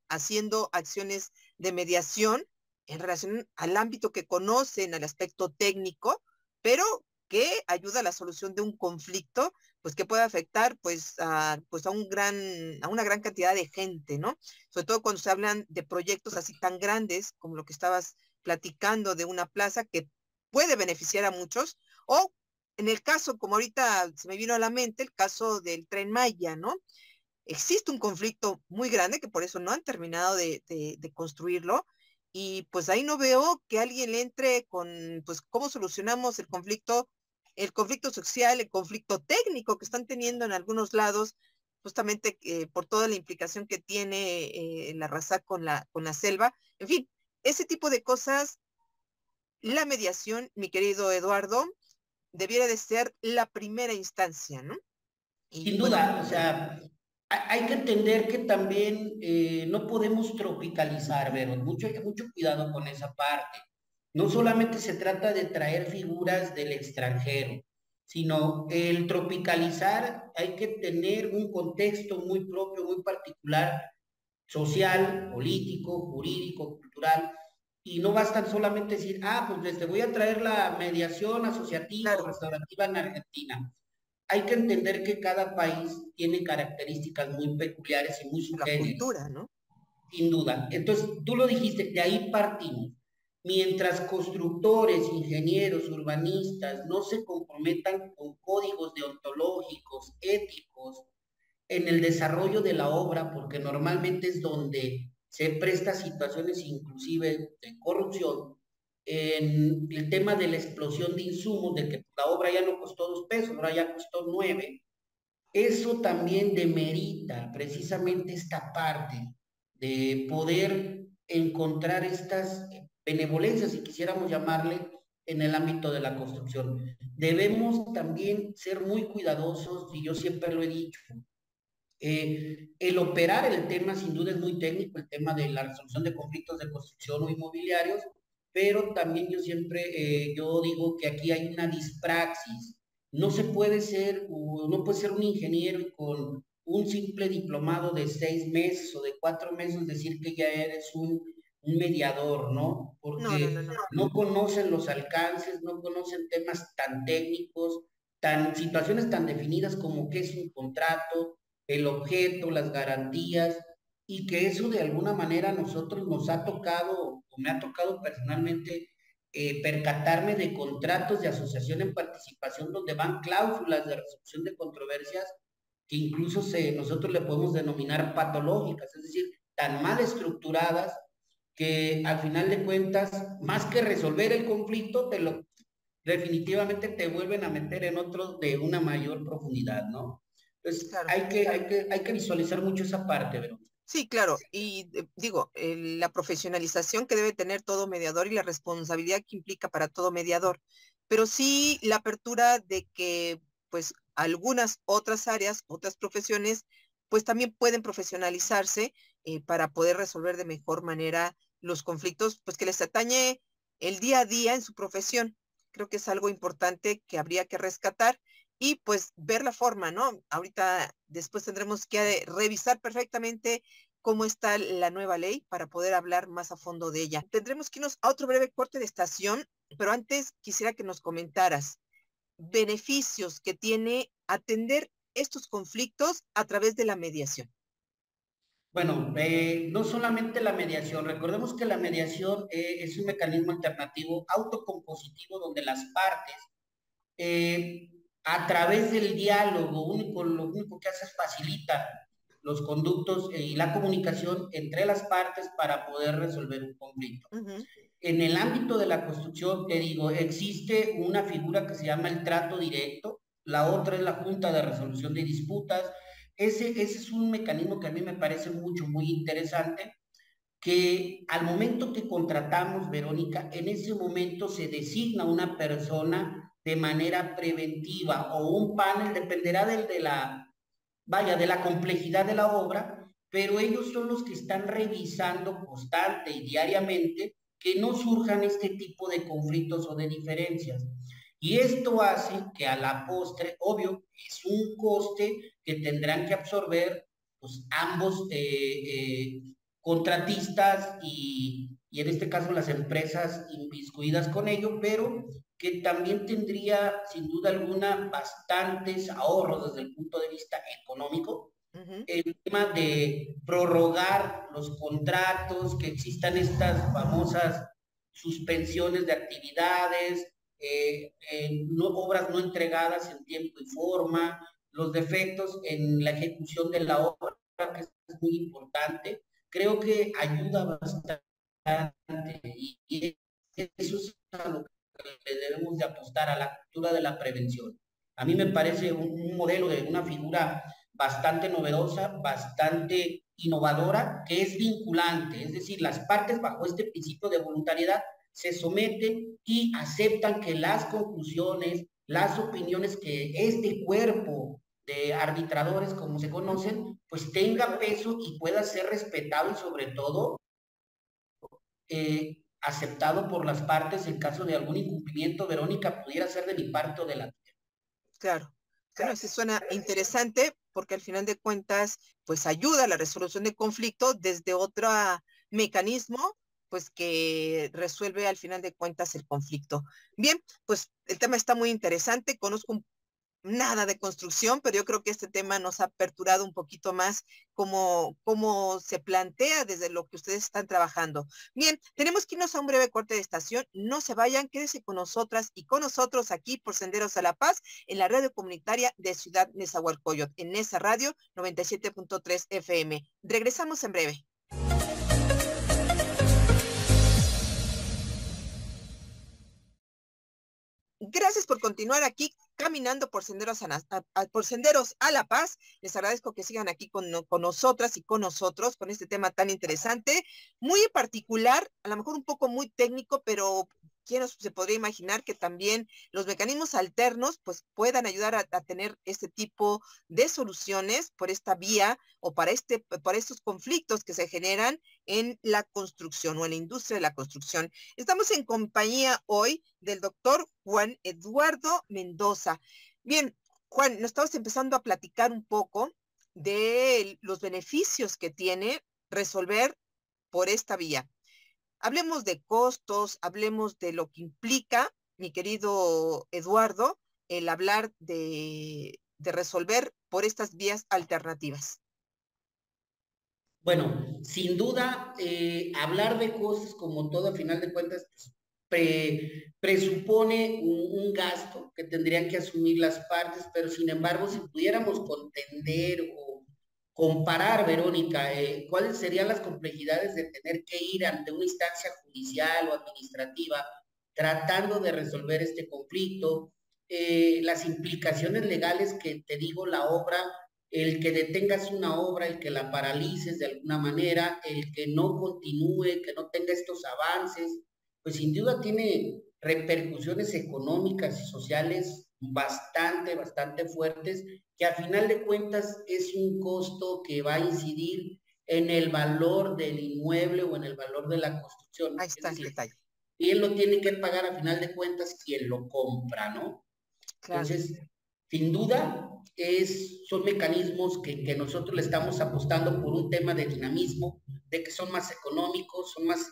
haciendo acciones de mediación en relación al ámbito que conocen, al aspecto técnico, pero que ayuda a la solución de un conflicto, pues que puede afectar pues a una gran cantidad de gente, ¿no? Sobre todo cuando se hablan de proyectos así tan grandes como lo que estabas platicando de una plaza que puede beneficiar a muchos, o en el caso, como ahorita se me vino a la mente, el caso del Tren Maya, ¿no? Existe un conflicto muy grande que por eso no han terminado de construirlo y pues ahí no veo que alguien le entre con pues cómo solucionamos el conflicto social, el conflicto técnico que están teniendo en algunos lados, justamente por toda la implicación que tiene la raza con la selva. En fin, ese tipo de cosas, la mediación, mi querido Eduardo, debiera de ser la primera instancia, ¿no? Sin Y bueno, duda, o sea, hay que entender que también no podemos tropicalizar, pero mucho cuidado con esa parte. No solamente se trata de traer figuras del extranjero, sino el tropicalizar hay que tener un contexto muy propio, muy particular, social, político, jurídico, cultural, y no basta solamente decir, ah, pues voy a traer la mediación asociativa o claro, restaurativa en Argentina. Hay que entender que cada país tiene características muy peculiares y muy la sugeridas, cultura, ¿no? sin duda. Entonces, tú lo dijiste, de ahí partimos. Mientras constructores, ingenieros, urbanistas no se comprometan con códigos deontológicos, éticos, en el desarrollo de la obra, porque normalmente es donde se presta situaciones inclusive de corrupción, en el tema de la explosión de insumos, de que la obra ya no costó 2 pesos, ahora ya costó 9, eso también demerita precisamente esta parte de poder encontrar estas benevolencias, si quisiéramos llamarle, en el ámbito de la construcción. Debemos también ser muy cuidadosos, y yo siempre lo he dicho, el operar el tema sin duda es muy técnico, el tema de la resolución de conflictos de construcción o inmobiliarios, pero también yo siempre, yo digo que aquí hay una dispraxis. No se puede ser, no puede ser un ingeniero y con un simple diplomado de 6 meses o de 4 meses decir que ya eres un mediador, ¿no? No, no, Porque no, no. no conocen los alcances, no conocen temas tan técnicos, situaciones tan definidas como qué es un contrato, el objeto, las garantías, y que eso de alguna manera a nosotros nos ha tocado, o me ha tocado personalmente, percatarme de contratos de asociación en participación donde van cláusulas de resolución de controversias que incluso nosotros le podemos denominar patológicas, es decir, tan mal estructuradas que al final de cuentas, más que resolver el conflicto, definitivamente te vuelven a meter en otro de una mayor profundidad, ¿no? Entonces, Claro. hay que visualizar mucho esa parte, pero Sí, claro. Y digo, la profesionalización que debe tener todo mediador y la responsabilidad que implica para todo mediador, pero sí la apertura de que, pues, algunas otras áreas, otras profesiones, pues también pueden profesionalizarse para poder resolver de mejor manera los conflictos, pues que les atañe el día a día en su profesión. Creo que es algo importante que habría que rescatar y pues ver la forma, ¿no? Ahorita después tendremos que revisar perfectamente cómo está la nueva ley para poder hablar más a fondo de ella. Tendremos que irnos a otro breve corte de estación, pero antes quisiera que nos comentaras beneficios que tiene atender estos conflictos a través de la mediación. bueno, no solamente la mediación, recordemos que la mediación es un mecanismo alternativo autocompositivo donde las partes, eh, a través del diálogo, lo único que hace es facilitar los conductos y la comunicación entre las partes para poder resolver un conflicto. Uh -huh. En el ámbito de la construcción, te digo, existe una figura que se llama el trato directo, la otra es la Junta de Resolución de Disputas. Ese es un mecanismo que a mí me parece muy interesante, que al momento que contratamos, Verónica, en ese momento se designa una persona de manera preventiva o un panel, dependerá de la complejidad de la obra, pero ellos son los que están revisando constante y diariamente que no surjan este tipo de conflictos o de diferencias. Y esto hace que a la postre, obvio, es un coste que tendrán que absorber pues, ambos contratistas y en este caso las empresas inmiscuidas con ello, pero que también tendría sin duda alguna bastantes ahorros desde el punto de vista económico. Uh -huh. El tema de prorrogar los contratos, que existan estas famosas suspensiones de actividades, obras no entregadas en tiempo y forma, los defectos en la ejecución de la obra, que es muy importante, creo que ayuda bastante y eso es a lo que debemos de apostar, a la cultura de la prevención. A mí me parece un modelo de una figura bastante novedosa, bastante innovadora, que es vinculante, es decir, las partes bajo este principio de voluntariedad se someten y aceptan que las conclusiones, las opiniones que este cuerpo de arbitradores, como se conocen, pues tenga peso y pueda ser respetado y sobre todo aceptado por las partes en caso de algún incumplimiento. Verónica, pudiera ser de mi parte o de la tuya. Claro. Bueno, sí suena interesante porque al final de cuentas, pues ayuda a la resolución de conflicto desde otro mecanismo, pues que resuelve al final de cuentas el conflicto. Bien, pues el tema está muy interesante. Conozco nada de construcción, pero yo creo que este tema nos ha aperturado un poquito más cómo se plantea desde lo que ustedes están trabajando. Bien, tenemos que irnos a un breve corte de estación. No se vayan, quédense con nosotras y con nosotros aquí por Senderos a la Paz en la radio comunitaria de Ciudad Nezahualcóyotl, en Nesa Radio 97.3 FM. Regresamos en breve. Gracias por continuar aquí caminando por senderos a La Paz. Les agradezco que sigan aquí con nosotras y con nosotros con este tema tan interesante, muy particular, a lo mejor un poco muy técnico, pero quién se podría imaginar que también los mecanismos alternos pues puedan ayudar a tener este tipo de soluciones por esta vía o para estos conflictos que se generan en la construcción o en la industria de la construcción. Estamos en compañía hoy del doctor Juan Eduardo Mendoza. Bien, Juan, nos estamos empezando a platicar un poco de los beneficios que tiene resolver por esta vía. Hablemos de costos, hablemos de lo que implica, mi querido Eduardo, el hablar de resolver por estas vías alternativas. Bueno, sin duda, hablar de cosas como todo, a final de cuentas, presupone un gasto que tendrían que asumir las partes, pero sin embargo, si pudiéramos contender o comparar, Verónica, cuáles serían las complejidades de tener que ir ante una instancia judicial o administrativa tratando de resolver este conflicto, las implicaciones legales que te digo, la obra, el que detengas una obra, el que la paralices de alguna manera, el que no continúe, que no tenga estos avances, pues sin duda tiene repercusiones económicas y sociales bastante fuertes, que a final de cuentas es un costo que va a incidir en el valor del inmueble o en el valor de la construcción. Ahí Es está el decir, detalle. y él lo tiene que pagar a final de cuentas quien lo compra, ¿no? Claro. Entonces, sin duda, son mecanismos que nosotros le estamos apostando por un tema de dinamismo, de que son más económicos, son más,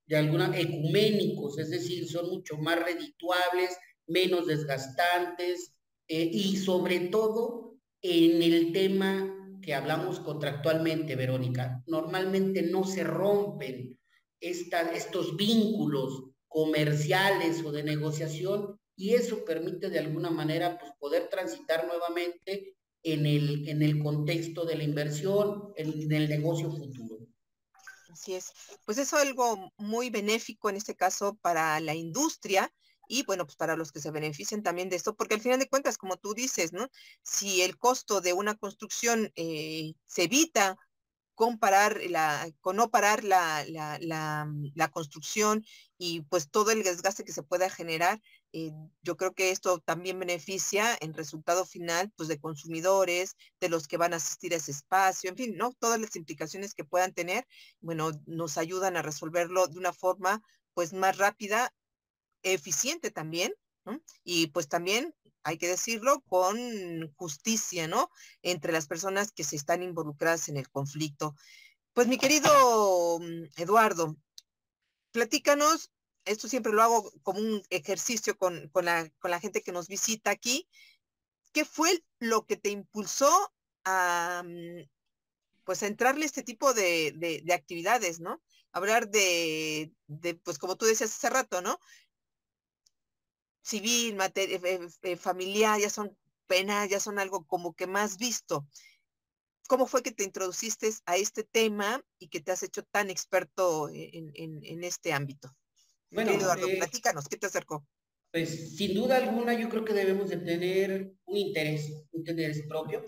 de alguna, ecuménicos, es decir, son mucho más redituables, menos desgastantes, y sobre todo en el tema que hablamos contractualmente, Verónica, normalmente no se rompen estos vínculos comerciales o de negociación, y eso permite de alguna manera pues, poder transitar nuevamente en el contexto de la inversión, en el negocio futuro. Así es. Pues eso es algo muy benéfico en este caso para la industria y bueno, pues para los que se beneficien también de esto, porque al final de cuentas, como tú dices, ¿no? Si el costo de una construcción se evita con no parar la construcción y pues todo el desgaste que se pueda generar, eh, yo creo que esto también beneficia en resultado final pues de consumidores, de los que van a asistir a ese espacio, en fin, ¿no? Todas las implicaciones que puedan tener, bueno, nos ayudan a resolverlo de una forma pues más rápida, eficiente también, ¿no? Y pues también hay que decirlo con justicia, ¿no? Entre las personas que se están involucradas en el conflicto. Pues mi querido Eduardo, platícanos, esto siempre lo hago como un ejercicio con la gente que nos visita aquí. ¿Qué fue lo que te impulsó a, pues, a entrarle a este tipo de actividades, ¿no? Hablar pues como tú decías hace rato, ¿no? Civil, familiar, ya son penas, ya son algo como que más visto. ¿Cómo fue que te introduciste a este tema y que te has hecho tan experto en este ámbito? Mi querido Bueno, Eduardo, platícanos, ¿qué te acercó? pues sin duda alguna yo creo que debemos de tener un interés propio.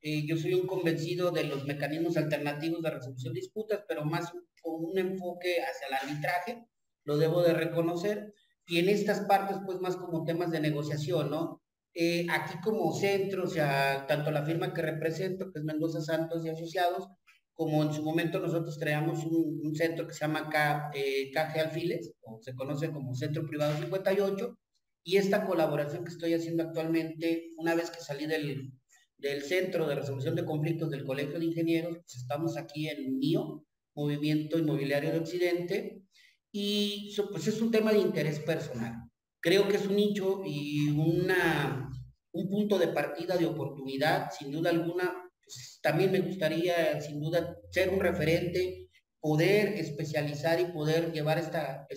Yo soy un convencido de los mecanismos alternativos de resolución de disputas, pero más con un enfoque hacia el arbitraje, lo debo de reconocer. Y en estas partes, pues más como temas de negociación, ¿no? Aquí como centro, o sea, tanto la firma que represento, que es Mendoza Santos y Asociados, como en su momento nosotros creamos un centro que se llama KG Alfiles, o se conoce como Centro Privado 58, y esta colaboración que estoy haciendo actualmente, una vez que salí del Centro de Resolución de Conflictos del Colegio de Ingenieros, pues estamos aquí en MIO, Movimiento Inmobiliario de Occidente, y pues es un tema de interés personal. Creo que es un nicho y un punto de partida de oportunidad, sin duda alguna. Pues, también me gustaría, sin duda, ser un referente, poder especializar y poder llevar esta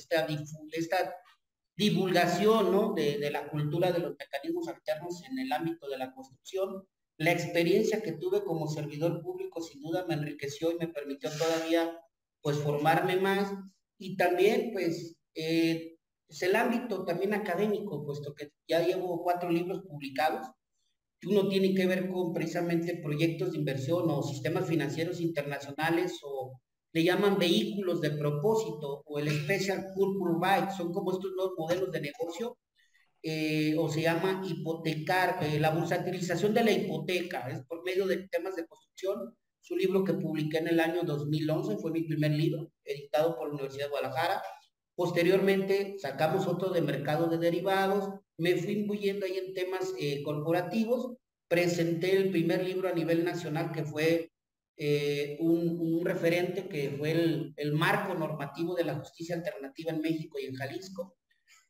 divulgación, ¿no? de la cultura de los mecanismos alternos en el ámbito de la construcción. La experiencia que tuve como servidor público sin duda me enriqueció y me permitió todavía pues formarme más, y también pues el ámbito también académico, puesto que ya llevo 4 libros publicados, que uno tiene que ver con precisamente proyectos de inversión o sistemas financieros internacionales, o le llaman vehículos de propósito o el Special Purpose Bike, son como estos nuevos modelos de negocio, o se llama hipotecar, la bursatilización de la hipoteca, es por medio de temas de construcción. Es un libro que publiqué en el año 2011, fue mi primer libro, editado por la Universidad de Guadalajara. Posteriormente sacamos otro de mercado de derivados, me fui imbuyendo ahí en temas corporativos, presenté el primer libro a nivel nacional que fue un referente que fue el marco normativo de la justicia alternativa en México y en Jalisco.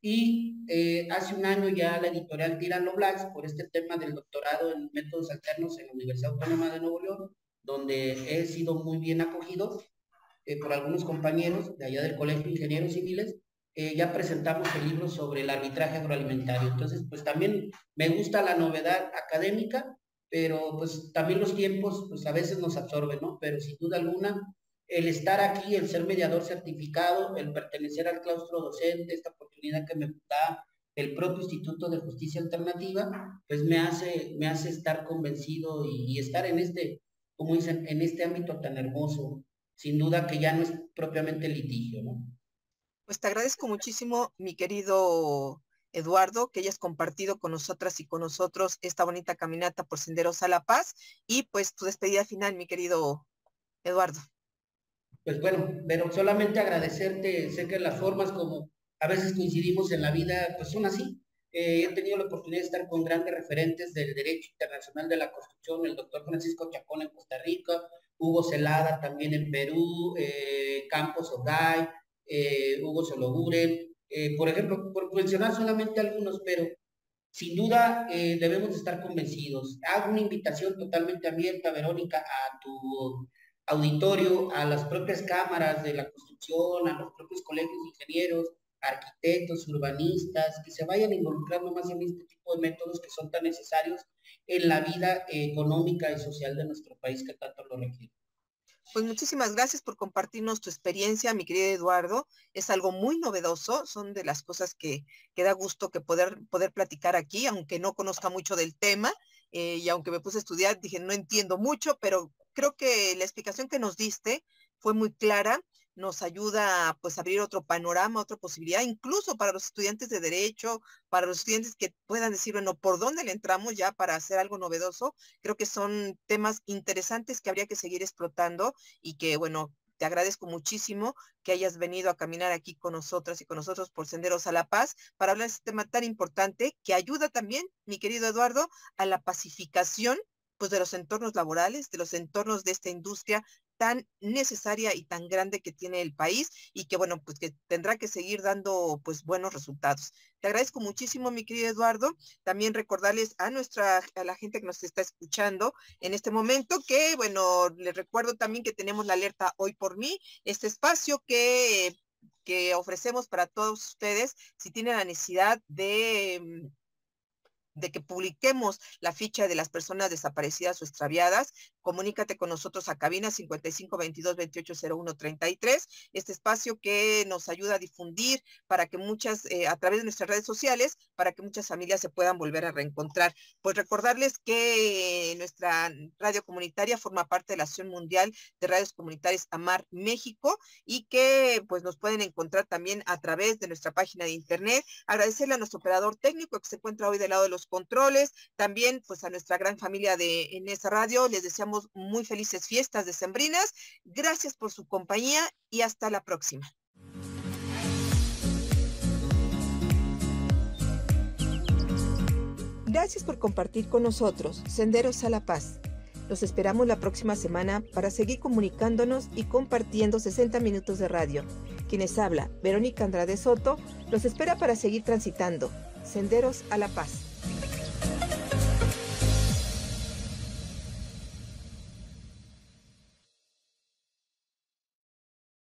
Y hace un año ya la editorial Tirano Blancs, por este tema del doctorado en métodos alternos en la Universidad Autónoma de Nuevo León, donde he sido muy bien acogido por algunos compañeros de allá del Colegio de Ingenieros Civiles, ya presentamos el libro sobre el arbitraje agroalimentario. Entonces, pues también me gusta la novedad académica, pero pues también los tiempos, pues a veces nos absorben, ¿no? Pero sin duda alguna, el estar aquí, el ser mediador certificado, el pertenecer al claustro docente, esta oportunidad que me da el propio Instituto de Justicia Alternativa, pues me hace estar convencido y estar en este, como dicen, en este ámbito tan hermoso, sin duda que ya no es propiamente litigio, ¿no? Pues te agradezco muchísimo, mi querido Eduardo, que hayas compartido con nosotras y con nosotros esta bonita caminata por Senderos a la Paz y pues tu despedida final, mi querido Eduardo. Pues bueno, pero solamente agradecerte, sé que las formas como a veces coincidimos en la vida, pues son así. He tenido la oportunidad de estar con grandes referentes del derecho internacional de la construcción, el doctor Francisco Chacón en Costa Rica, Hugo Celada también en Perú, Campos Ogay, Hugo Sologuren, por ejemplo, por mencionar solamente algunos, pero sin duda debemos de estar convencidos. Hago una invitación totalmente abierta, Verónica, a tu auditorio, a las propias cámaras de la construcción, a los propios colegios de ingenieros, arquitectos, urbanistas, que se vayan involucrando más en este tipo de métodos que son tan necesarios en la vida económica y social de nuestro país que tanto lo requiere. Pues muchísimas gracias por compartirnos tu experiencia, mi querido Eduardo. Es algo muy novedoso, son de las cosas que da gusto que poder platicar aquí, aunque no conozca mucho del tema, y aunque me puse a estudiar, dije, no entiendo mucho, pero creo que la explicación que nos diste fue muy clara, nos ayuda pues a abrir otro panorama, otra posibilidad, incluso para los estudiantes de derecho, para los estudiantes que puedan decir, bueno, ¿por dónde le entramos ya para hacer algo novedoso? Creo que son temas interesantes que habría que seguir explotando y que, bueno, te agradezco muchísimo que hayas venido a caminar aquí con nosotras y con nosotros por Senderos a la Paz para hablar de este tema tan importante que ayuda también, mi querido Eduardo, a la pacificación pues de los entornos laborales, de los entornos de esta industria tan necesaria y tan grande que tiene el país y que bueno, pues que tendrá que seguir dando pues buenos resultados. Te agradezco muchísimo, mi querido Eduardo. También recordarles a la gente que nos está escuchando en este momento que, bueno, les recuerdo también que tenemos la alerta Hoy por Mí, este espacio que ofrecemos para todos ustedes si tienen la necesidad de que publiquemos la ficha de las personas desaparecidas o extraviadas, comunícate con nosotros a cabina 5522-2801-33, este espacio que nos ayuda a difundir para que a través de nuestras redes sociales, para que muchas familias se puedan volver a reencontrar. Pues recordarles que nuestra radio comunitaria forma parte de la Asociación Mundial de Radios Comunitarias AMAR México y que pues nos pueden encontrar también a través de nuestra página de internet. Agradecerle a nuestro operador técnico que se encuentra hoy del lado de los controles, también pues a nuestra gran familia de Nesa Radio, les deseamos muy felices fiestas decembrinas, gracias por su compañía y hasta la próxima. Gracias por compartir con nosotros Senderos a la Paz. Los esperamos la próxima semana para seguir comunicándonos y compartiendo 60 minutos de radio. Quienes habla, Verónica Andrade Soto, los espera para seguir transitando Senderos a la Paz.